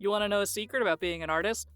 You want to know a secret about being an artist?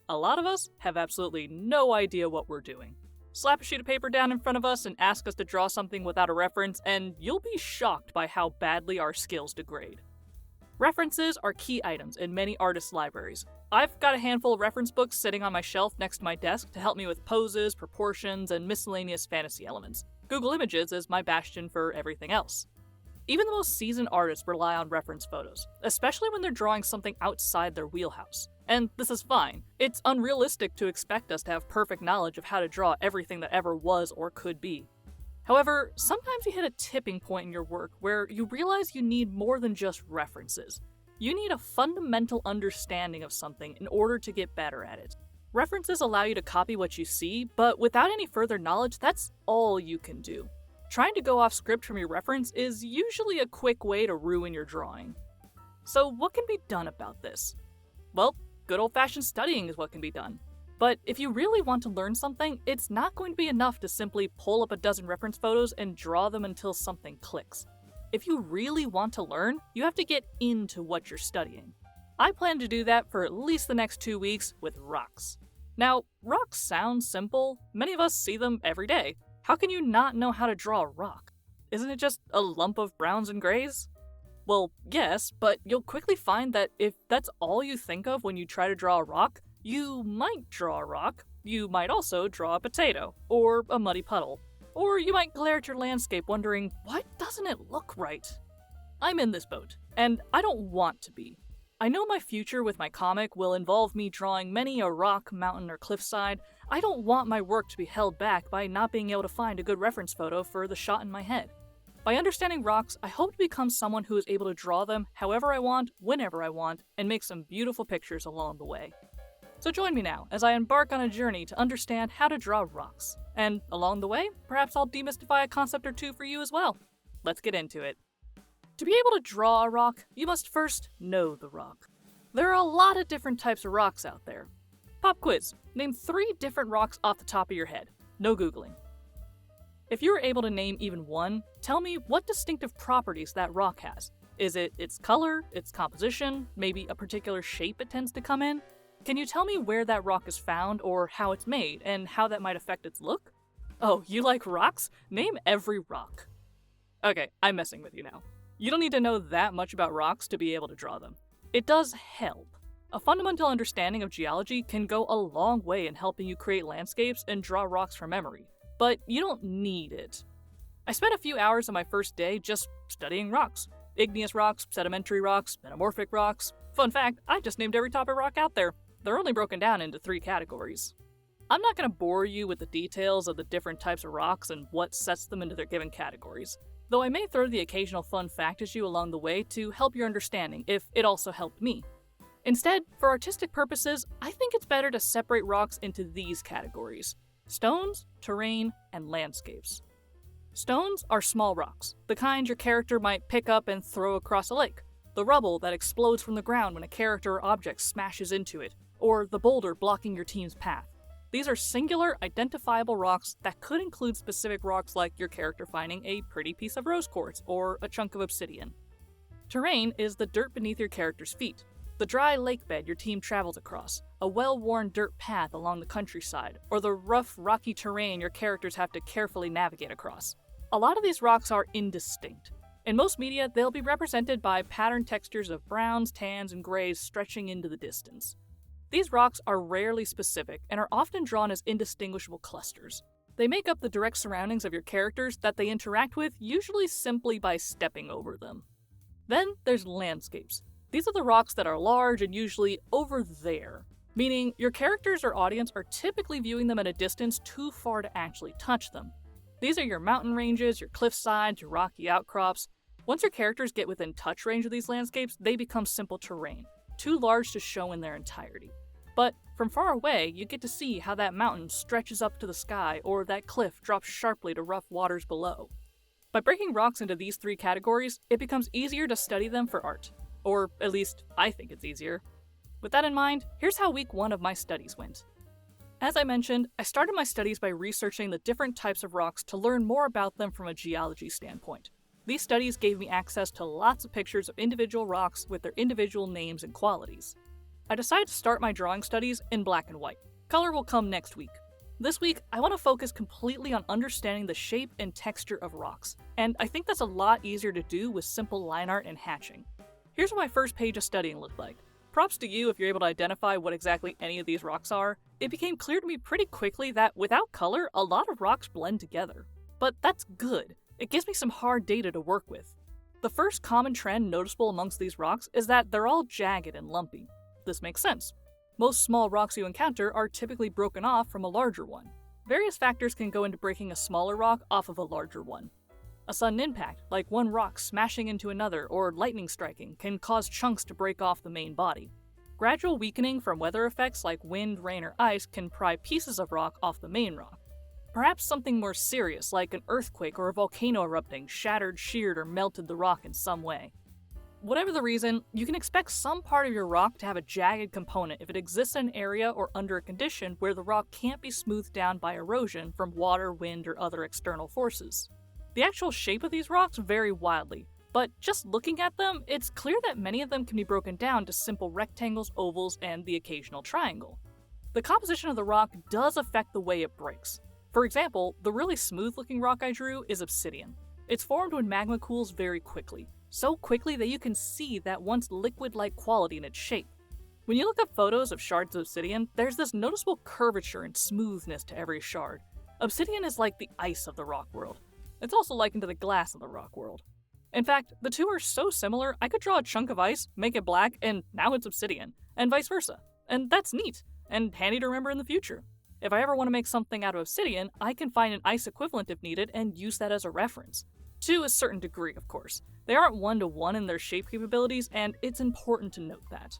A lot of us have absolutely no idea what we're doing. Slap a sheet of paper down in front of us and ask us to draw something without a reference, and you'll be shocked by how badly our skills degrade. References are key items in many artists' libraries. I've got a handful of reference books sitting on my shelf next to my desk to help me with poses, proportions, and miscellaneous fantasy elements. Google Images is my bastion for everything else. Even the most seasoned artists rely on reference photos, especially when they're drawing something outside their wheelhouse. And this is fine. It's unrealistic to expect us to have perfect knowledge of how to draw everything that ever was or could be. However, sometimes you hit a tipping point in your work where you realize you need more than just references. You need a fundamental understanding of something in order to get better at it. References allow you to copy what you see, but without any further knowledge, that's all you can do. Trying to go off script from your reference is usually a quick way to ruin your drawing. So what can be done about this? Well, good old-fashioned studying is what can be done. But if you really want to learn something, it's not going to be enough to simply pull up a dozen reference photos and draw them until something clicks. If you really want to learn, you have to get into what you're studying. I plan to do that for at least the next 2 weeks with rocks. Now, rocks sound simple. Many of us see them every day. How can you not know how to draw a rock? Isn't it just a lump of browns and grays? Well, yes, but you'll quickly find that if that's all you think of when you try to draw a rock, you might draw a rock, you might also draw a potato, or a muddy puddle, or you might glare at your landscape wondering, why doesn't it look right? I'm in this boat, and I don't want to be. I know my future with my comic will involve me drawing many a rock, mountain, or cliffside. I don't want my work to be held back by not being able to find a good reference photo for the shot in my head. By understanding rocks, I hope to become someone who is able to draw them however I want, whenever I want, and make some beautiful pictures along the way. So join me now as I embark on a journey to understand how to draw rocks. And along the way, perhaps I'll demystify a concept or two for you as well. Let's get into it. To be able to draw a rock, you must first know the rock. There are a lot of different types of rocks out there. Pop quiz. Name 3 different rocks off the top of your head. No Googling. If you were able to name even one, tell me what distinctive properties that rock has. Is it its color, its composition, maybe a particular shape it tends to come in? Can you tell me where that rock is found or how it's made and how that might affect its look? Oh, you like rocks? Name every rock. Okay, I'm messing with you now. You don't need to know that much about rocks to be able to draw them. It does help. A fundamental understanding of geology can go a long way in helping you create landscapes and draw rocks from memory, but you don't need it. I spent a few hours on my first day just studying rocks. Igneous rocks, sedimentary rocks, metamorphic rocks. Fun fact, I just named every type of rock out there. They're only broken down into 3 categories. I'm not going to bore you with the details of the different types of rocks and what sets them into their given categories, though I may throw the occasional fun fact at you along the way to help your understanding if it also helped me. Instead, for artistic purposes, I think it's better to separate rocks into these categories: stones, terrain, and landscapes. Stones are small rocks, the kind your character might pick up and throw across a lake, the rubble that explodes from the ground when a character or object smashes into it, or the boulder blocking your team's path. These are singular, identifiable rocks that could include specific rocks like your character finding a pretty piece of rose quartz or a chunk of obsidian. Terrain is the dirt beneath your character's feet, the dry lake bed your team travels across, a well-worn dirt path along the countryside, or the rough, rocky terrain your characters have to carefully navigate across. A lot of these rocks are indistinct. In most media, they'll be represented by patterned textures of browns, tans, and grays stretching into the distance. These rocks are rarely specific and are often drawn as indistinguishable clusters. They make up the direct surroundings of your characters that they interact with, usually simply by stepping over them. Then there's landscapes. These are the rocks that are large and usually over there, meaning your characters or audience are typically viewing them at a distance too far to actually touch them. These are your mountain ranges, your cliff sides, your rocky outcrops. Once your characters get within touch range of these landscapes, they become simple terrain, too large to show in their entirety. But from far away, you get to see how that mountain stretches up to the sky or that cliff drops sharply to rough waters below. By breaking rocks into these 3 categories, it becomes easier to study them for art. Or at least, I think it's easier. With that in mind, here's how week 1 of my studies went. As I mentioned, I started my studies by researching the different types of rocks to learn more about them from a geology standpoint. These studies gave me access to lots of pictures of individual rocks with their individual names and qualities. I decided to start my drawing studies in black and white. Color will come next week. This week, I want to focus completely on understanding the shape and texture of rocks, and I think that's a lot easier to do with simple line art and hatching. Here's what my first page of studying looked like. Props to you if you're able to identify what exactly any of these rocks are. It became clear to me pretty quickly that without color, a lot of rocks blend together. But that's good. It gives me some hard data to work with. The first common trend noticeable amongst these rocks is that they're all jagged and lumpy. This makes sense. Most small rocks you encounter are typically broken off from a larger one. Various factors can go into breaking a smaller rock off of a larger one. A sudden impact, like one rock smashing into another or lightning striking, can cause chunks to break off the main body. Gradual weakening from weather effects like wind, rain, or ice can pry pieces of rock off the main rock. Perhaps something more serious, like an earthquake or a volcano erupting, shattered, sheared, or melted the rock in some way. Whatever the reason, you can expect some part of your rock to have a jagged component if it exists in an area or under a condition where the rock can't be smoothed down by erosion from water, wind, or other external forces. The actual shape of these rocks vary wildly, but just looking at them, it's clear that many of them can be broken down to simple rectangles, ovals, and the occasional triangle. The composition of the rock does affect the way it breaks. For example, the really smooth-looking rock I drew is obsidian. It's formed when magma cools very quickly. So quickly that you can see that once liquid-like quality in its shape. When you look up photos of shards of obsidian, there's this noticeable curvature and smoothness to every shard. Obsidian is like the ice of the rock world. It's also likened to the glass of the rock world. In fact, the two are so similar, I could draw a chunk of ice, make it black, and now it's obsidian, and vice versa. And that's neat, and handy to remember in the future. If I ever want to make something out of obsidian, I can find an ice equivalent if needed and use that as a reference. To a certain degree, of course. They aren't one-to-one in their shape capabilities, and it's important to note that.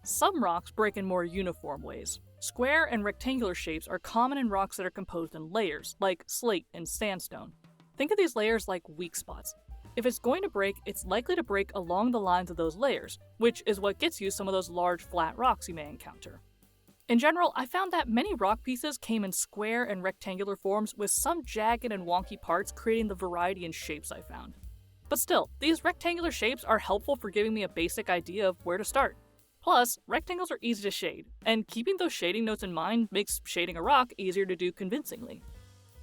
Some rocks break in more uniform ways. Square and rectangular shapes are common in rocks that are composed in layers, like slate and sandstone. Think of these layers like weak spots. If it's going to break, it's likely to break along the lines of those layers, which is what gets you some of those large flat rocks you may encounter. In general, I found that many rock pieces came in square and rectangular forms with some jagged and wonky parts creating the variety in shapes I found. But still, these rectangular shapes are helpful for giving me a basic idea of where to start. Plus, rectangles are easy to shade, and keeping those shading notes in mind makes shading a rock easier to do convincingly.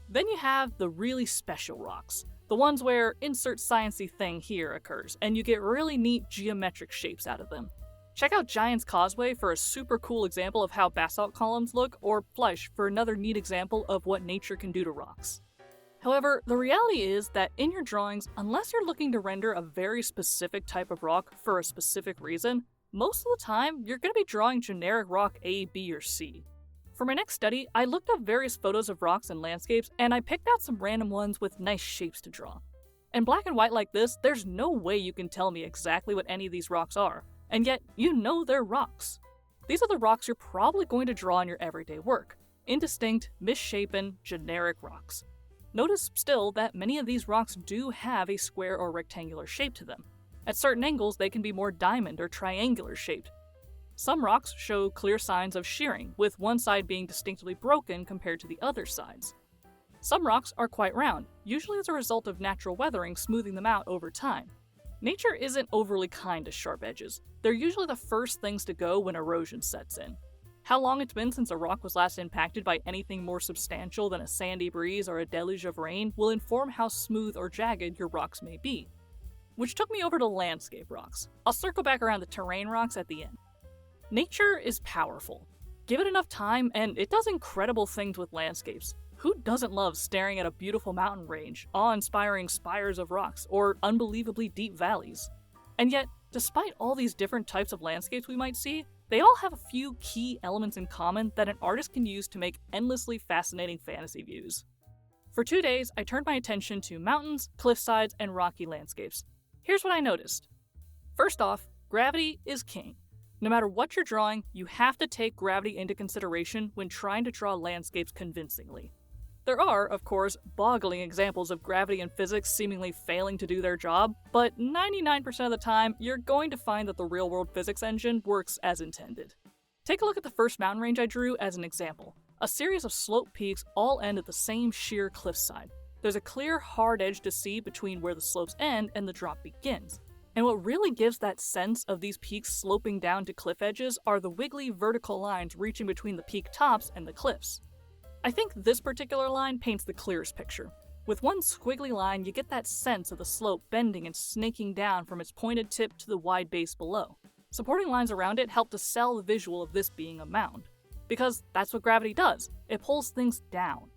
Then you have the really special rocks, the ones where insert sciencey thing here occurs, and you get really neat geometric shapes out of them. Check out Giant's Causeway for a super cool example of how basalt columns look, or Fleisch for another neat example of what nature can do to rocks. However, the reality is that in your drawings, unless you're looking to render a very specific type of rock for a specific reason, most of the time you're going to be drawing generic rock A, B, or C. For my next study, I looked up various photos of rocks and landscapes, and I picked out some random ones with nice shapes to draw. In black and white like this, there's no way you can tell me exactly what any of these rocks are. And yet, you know they're rocks. These are the rocks you're probably going to draw in your everyday work. Indistinct, misshapen, generic rocks. Notice still that many of these rocks do have a square or rectangular shape to them. At certain angles, they can be more diamond or triangular shaped. Some rocks show clear signs of shearing, with one side being distinctly broken compared to the other sides. Some rocks are quite round, usually as a result of natural weathering smoothing them out over time. Nature isn't overly kind to sharp edges. They're usually the first things to go when erosion sets in. How long it's been since a rock was last impacted by anything more substantial than a sandy breeze or a deluge of rain will inform how smooth or jagged your rocks may be. Which took me over to landscape rocks. I'll circle back around to terrain rocks at the end. Nature is powerful. Give it enough time and it does incredible things with landscapes. Who doesn't love staring at a beautiful mountain range, awe-inspiring spires of rocks, or unbelievably deep valleys? And yet, despite all these different types of landscapes we might see, they all have a few key elements in common that an artist can use to make endlessly fascinating fantasy views. For 2 days, I turned my attention to mountains, cliffsides, and rocky landscapes. Here's what I noticed. First off, gravity is king. No matter what you're drawing, you have to take gravity into consideration when trying to draw landscapes convincingly. There are, of course, boggling examples of gravity and physics seemingly failing to do their job, but 99% of the time, you're going to find that the real-world physics engine works as intended. Take a look at the first mountain range I drew as an example. A series of sloped peaks all end at the same sheer cliffside. There's a clear, hard edge to see between where the slopes end and the drop begins. And what really gives that sense of these peaks sloping down to cliff edges are the wiggly vertical lines reaching between the peak tops and the cliffs. I think this particular line paints the clearest picture. With one squiggly line, you get that sense of the slope bending and snaking down from its pointed tip to the wide base below. Supporting lines around it help to sell the visual of this being a mound. Because that's what gravity does. It pulls things down.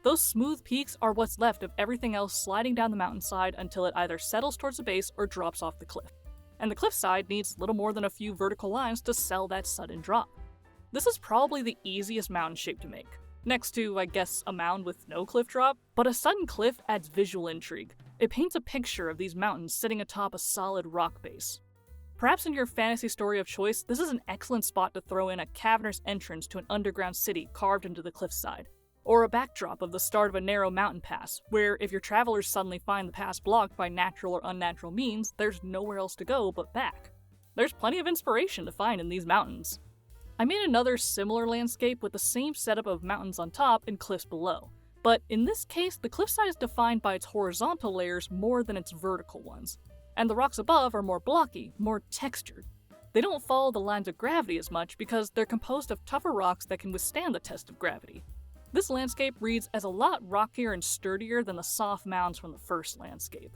Those smooth peaks are what's left of everything else sliding down the mountainside until it either settles towards the base or drops off the cliff. And the cliffside needs little more than a few vertical lines to sell that sudden drop. This is probably the easiest mountain shape to make. Next to, I guess, a mound with no cliff drop, but a sudden cliff adds visual intrigue. It paints a picture of these mountains sitting atop a solid rock base. Perhaps in your fantasy story of choice, this is an excellent spot to throw in a cavernous entrance to an underground city carved into the cliffside, or a backdrop of the start of a narrow mountain pass, where if your travelers suddenly find the pass blocked by natural or unnatural means, there's nowhere else to go but back. There's plenty of inspiration to find in these mountains. I made another similar landscape with the same setup of mountains on top and cliffs below, but in this case, the cliffside is defined by its horizontal layers more than its vertical ones, and the rocks above are more blocky, more textured. They don't follow the lines of gravity as much because they're composed of tougher rocks that can withstand the test of gravity. This landscape reads as a lot rockier and sturdier than the soft mounds from the first landscape.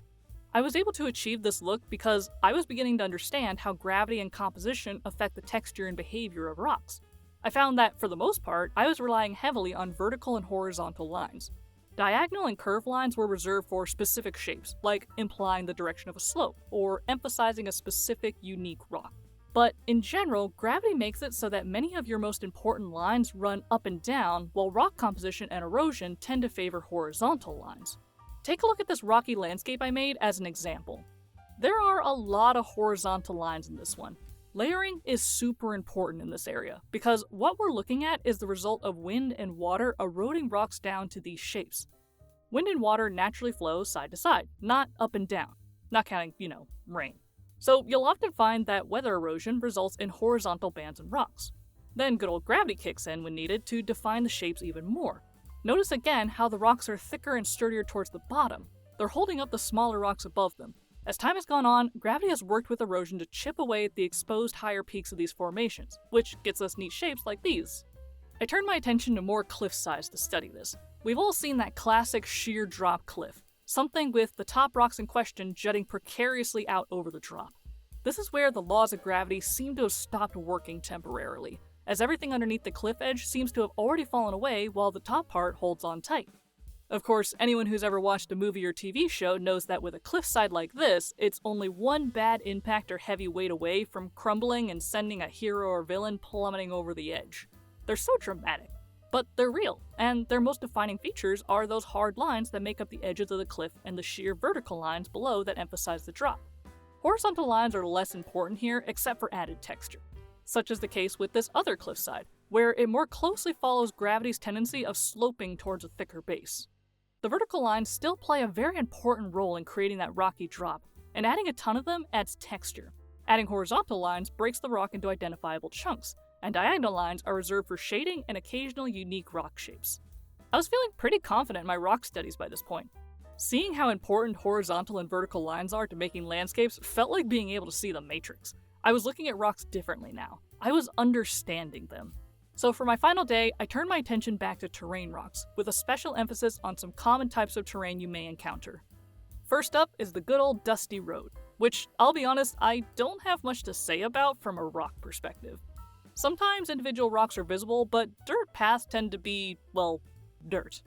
I was able to achieve this look because I was beginning to understand how gravity and composition affect the texture and behavior of rocks. I found that, for the most part, I was relying heavily on vertical and horizontal lines. Diagonal and curved lines were reserved for specific shapes, like implying the direction of a slope, or emphasizing a specific, unique rock. But in general, gravity makes it so that many of your most important lines run up and down, while rock composition and erosion tend to favor horizontal lines. Take a look at this rocky landscape I made as an example. There are a lot of horizontal lines in this one. Layering is super important in this area, because what we're looking at is the result of wind and water eroding rocks down to these shapes. Wind and water naturally flow side to side, not up and down, not counting, rain. So you'll often find that weather erosion results in horizontal bands and rocks. Then good old gravity kicks in when needed to define the shapes even more. Notice again how the rocks are thicker and sturdier towards the bottom. They're holding up the smaller rocks above them. As time has gone on, gravity has worked with erosion to chip away at the exposed higher peaks of these formations, which gets us neat shapes like these. I turned my attention to more cliff sides to study this. We've all seen that classic sheer drop cliff, something with the top rocks in question jutting precariously out over the drop. This is where the laws of gravity seem to have stopped working temporarily, as everything underneath the cliff edge seems to have already fallen away while the top part holds on tight. Of course, anyone who's ever watched a movie or TV show knows that with a cliffside like this, it's only one bad impact or heavy weight away from crumbling and sending a hero or villain plummeting over the edge. They're so dramatic, but they're real, and their most defining features are those hard lines that make up the edges of the cliff and the sheer vertical lines below that emphasize the drop. Horizontal lines are less important here except for added texture, such as the case with this other cliffside, where it more closely follows gravity's tendency of sloping towards a thicker base. The vertical lines still play a very important role in creating that rocky drop, and adding a ton of them adds texture. Adding horizontal lines breaks the rock into identifiable chunks, and diagonal lines are reserved for shading and occasional unique rock shapes. I was feeling pretty confident in my rock studies by this point. Seeing how important horizontal and vertical lines are to making landscapes felt like being able to see the Matrix. I was looking at rocks differently now. I was understanding them. So for my final day, I turned my attention back to terrain rocks, with a special emphasis on some common types of terrain you may encounter. First up is the good old dusty road, which, I'll be honest, I don't have much to say about from a rock perspective. Sometimes individual rocks are visible, but dirt paths tend to be, well, dirt.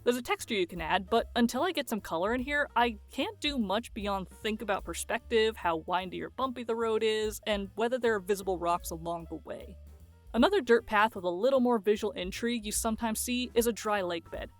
There's a texture you can add, but until I get some color in here, I can't do much beyond think about perspective, how windy or bumpy the road is, and whether there are visible rocks along the way. Another dirt path with a little more visual intrigue you sometimes see is a dry lake bed.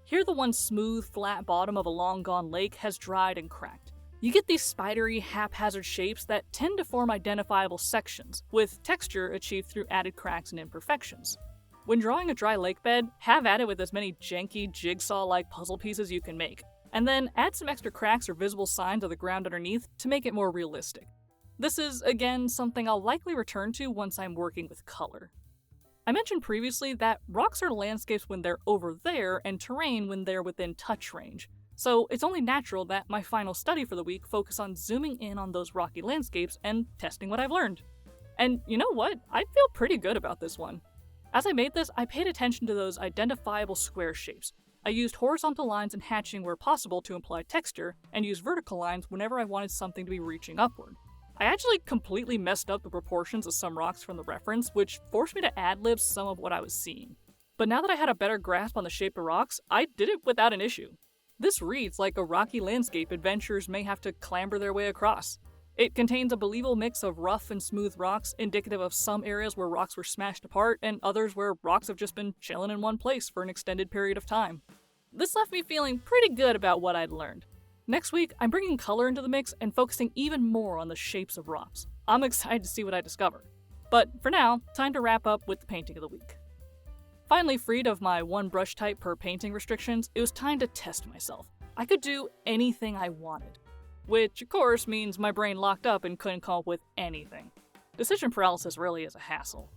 Here the one smooth, flat bottom of a long-gone lake has dried and cracked. You get these spidery, haphazard shapes that tend to form identifiable sections, with texture achieved through added cracks and imperfections. When drawing a dry lake bed, have at it with as many janky, jigsaw-like puzzle pieces you can make, and then add some extra cracks or visible signs of the ground underneath to make it more realistic. This is, again, something I'll likely return to once I'm working with color. I mentioned previously that rocks are landscapes when they're over there and terrain when they're within touch range, So it's only natural that my final study for the week focus on zooming in on those rocky landscapes and testing what I've learned. And you know what? I feel pretty good about this one. As I made this, I paid attention to those identifiable square shapes. I used horizontal lines and hatching where possible to imply texture, and used vertical lines whenever I wanted something to be reaching upward. I actually completely messed up the proportions of some rocks from the reference, which forced me to ad-lib some of what I was seeing. But now that I had a better grasp on the shape of rocks, I did it without an issue. This reads like a rocky landscape adventurers may have to clamber their way across. It contains a believable mix of rough and smooth rocks, indicative of some areas where rocks were smashed apart and others where rocks have just been chilling in one place for an extended period of time. This left me feeling pretty good about what I'd learned. Next week, I'm bringing color into the mix and focusing even more on the shapes of rocks. I'm excited to see what I discover. But for now, time to wrap up with the painting of the week. Finally freed of my one brush type per painting restrictions, it was time to test myself. I could do anything I wanted. Which, of course, means my brain locked up and couldn't come up with anything. Decision paralysis really is a hassle.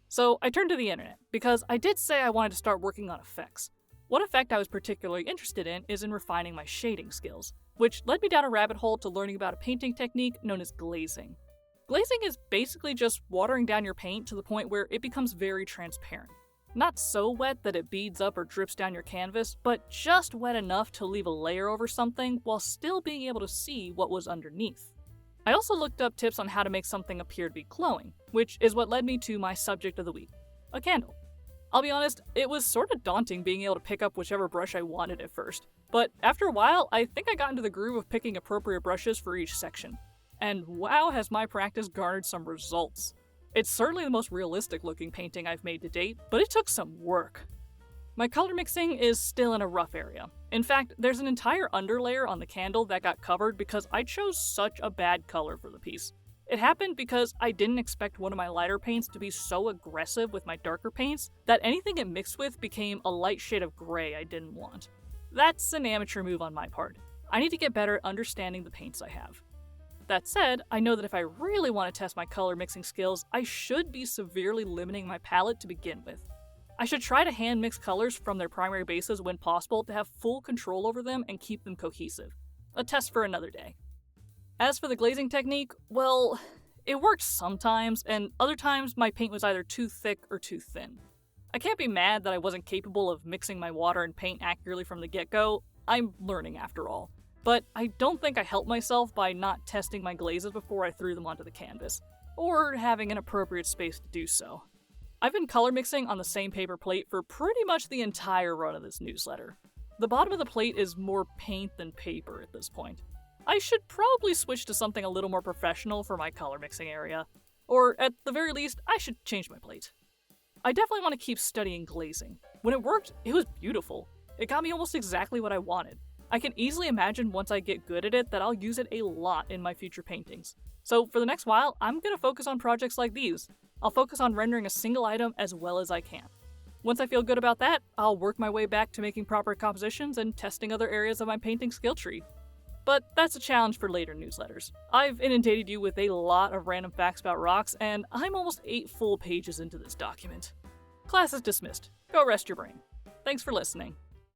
So I turned to the internet, because I did say I wanted to start working on effects. One effect I was particularly interested in is in refining my shading skills, which led me down a rabbit hole to learning about a painting technique known as glazing. Glazing is basically just watering down your paint to the point where it becomes very transparent. Not so wet that it beads up or drips down your canvas, but just wet enough to leave a layer over something while still being able to see what was underneath. I also looked up tips on how to make something appear to be glowing, which is what led me to my subject of the week, a candle. I'll be honest, it was sort of daunting being able to pick up whichever brush I wanted at first, but after a while, I think I got into the groove of picking appropriate brushes for each section. And wow, has my practice garnered some results. It's certainly the most realistic looking painting I've made to date, but it took some work. My color mixing is still in a rough area. In fact, there's an entire underlayer on the candle that got covered because I chose such a bad color for the piece. It happened because I didn't expect one of my lighter paints to be so aggressive with my darker paints that anything it mixed with became a light shade of gray I didn't want. That's an amateur move on my part. I need to get better at understanding the paints I have. That said, I know that if I really want to test my color mixing skills, I should be severely limiting my palette to begin with. I should try to hand mix colors from their primary bases when possible to have full control over them and keep them cohesive. A test for another day. As for the glazing technique, well, it worked sometimes, and other times my paint was either too thick or too thin. I can't be mad that I wasn't capable of mixing my water and paint accurately from the get-go. I'm learning after all. But I don't think I helped myself by not testing my glazes before I threw them onto the canvas, or having an appropriate space to do so. I've been color mixing on the same paper plate for pretty much the entire run of this newsletter. The bottom of the plate is more paint than paper at this point. I should probably switch to something a little more professional for my color mixing area, or at the very least, I should change my plate. I definitely want to keep studying glazing. When it worked, it was beautiful. It got me almost exactly what I wanted. I can easily imagine once I get good at it that I'll use it a lot in my future paintings. So for the next while, I'm going to focus on projects like these. I'll focus on rendering a single item as well as I can. Once I feel good about that, I'll work my way back to making proper compositions and testing other areas of my painting skill tree. But that's a challenge for later newsletters. I've inundated you with a lot of random facts about rocks, and I'm almost 8 full pages into this document. Class is dismissed. Go rest your brain. Thanks for listening.